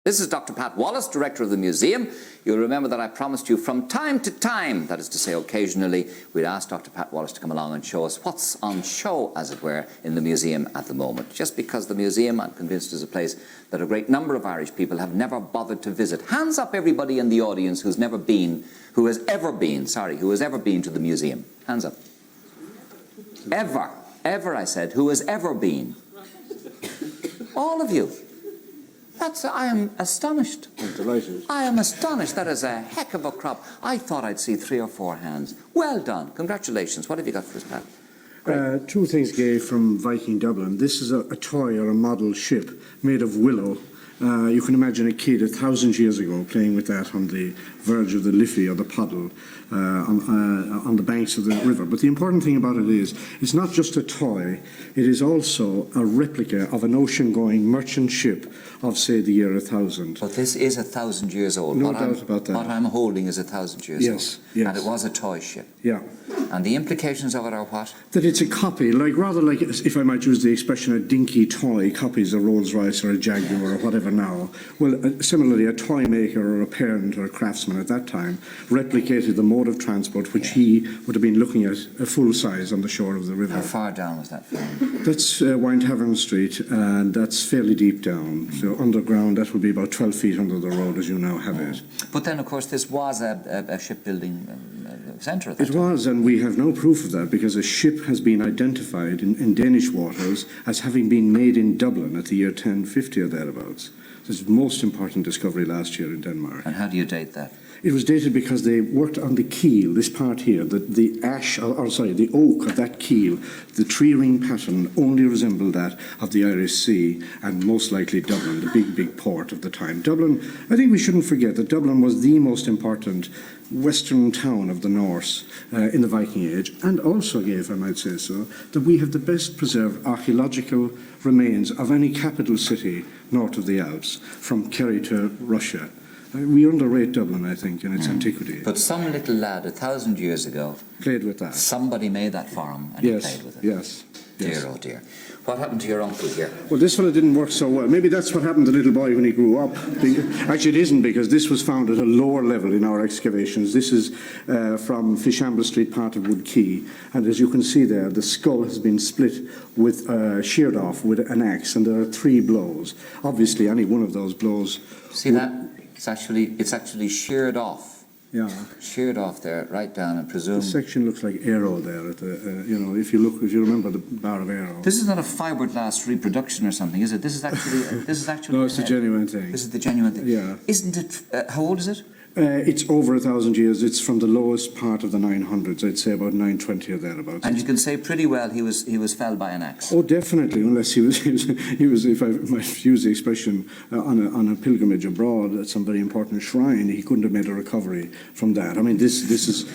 This is Dr. Pat Wallace, Director of the Museum. You'll remember that I promised you from time to time, that is to say occasionally, we'd ask Dr. Pat Wallace to come along and show us what's on show, as it were, in the museum at the moment. Just because the museum, I'm convinced, is a place that a great number of Irish people have never bothered to visit. Hands up everybody in the audience who has ever been to the museum. Hands up. Ever, I said, who has ever been. All of you. I am astonished. I'm delighted. I am astonished. That is a heck of a crop. I thought I'd see 3 or 4 hands. Well done. Congratulations. What have you got for us, Pat? 2 things, Gay, from Viking Dublin. This is a toy or a model ship made of willow. You can imagine a kid 1,000 years ago playing with that on the verge of the Liffey or the Puddle on the banks of the river. But the important thing about it is, it's not just a toy, it is also a replica of an ocean-going merchant ship of, say, the year 1000. But this is 1,000 years old. No doubt about that. What I'm holding is 1,000 years old. Yes. And it was a toy ship. Yeah. And the implications of it are what? That it's a copy, rather like, if I might use the expression, a dinky toy copies a Rolls-Royce or a Jaguar or whatever now. Well, similarly, a toy maker or a parent or a craftsman at that time replicated the mode of transport which he would have been looking at a full size on the shore of the river. How far down was that from? That's Winetavern Street, and that's fairly deep down. So underground, that would be about 12 feet under the road as you now have it. But then, of course, this was a shipbuilding centre at that time. It was, and we have no proof of that because a ship has been identified in Danish waters as having been made in Dublin at the year 1050 or thereabouts. This is the most important discovery last year in Denmark. And how do you date that? It was dated because they worked on the keel, this part here, the oak of that keel, the tree ring pattern only resembled that of the Irish Sea and most likely Dublin, the big port of the time. Dublin, I think we shouldn't forget that Dublin was the most important western town of the Norse in the Viking Age, and also, if I might say so, that we have the best preserved archaeological remains of any capital city north of the Alps, from Kerry to Russia. We underrate Dublin, I think, in its antiquity. But some little lad 1,000 years ago played with that. Somebody made that for him and he played with it. Yes. Dear, oh dear. What happened to your uncle here? Well, this fella didn't work so well. Maybe that's what happened to the little boy when he grew up. Actually, it isn't, because this was found at a lower level in our excavations. This is from Fishamble Street, part of Wood Quay. And as you can see there, the skull has been split with, sheared off with an axe, and there are 3 blows. Obviously, any one of those blows... See that? It's actually sheared off. Yeah. Sheared off there, right down, and presume. The section looks like arrow there. At the, if you remember the bar of arrow. This is not a fiberglass reproduction or something, is it? This is actually. No, it's a genuine thing. This is the genuine thing. Yeah. Isn't it? How old is it? It's over 1,000 years. It's from the lowest part of the 900s. I'd say about 920 or thereabouts. And you can say pretty well he was felled by an axe. Oh, definitely, unless he was, if I might use the expression, on a pilgrimage abroad at some very important shrine. He couldn't have made a recovery from that. I mean, this is.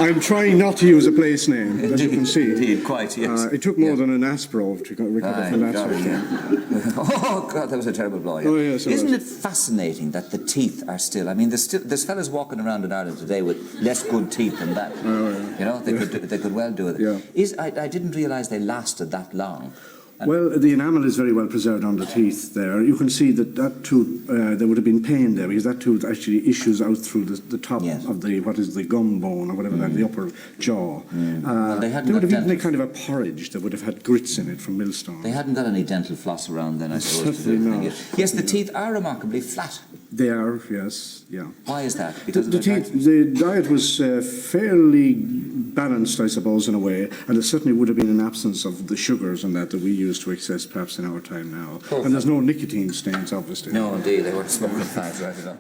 I'm trying not to use a place name, as you can see. Indeed, quite, yes. It took more than an Asprov to recover from that sort of thing. Oh God, that was a terrible blow. Yeah. Oh yes. Isn't it fascinating that the teeth are still? I mean, there's fellas walking around in Ireland today with less good teeth than that. Oh, yeah. You know, they could well do it. Yeah. I didn't realise they lasted that long. Well, the enamel is very well preserved on the teeth there. You can see that tooth, there would have been pain there, because that tooth actually issues out through the top of the gum bone or whatever, the upper jaw. Well, they would have eaten a kind of a porridge that would have had grits in it from millstone. They hadn't got any dental floss around then, I suppose. Certainly not. Yes, the teeth are remarkably flat. They are, yes, yeah. Why is that? Because the diet was fairly balanced, I suppose, in a way, and it certainly would have been an absence of the sugars and that we use to excess perhaps in our time now. And there's no nicotine stains, obviously. No, indeed, they weren't smoking fags right enough.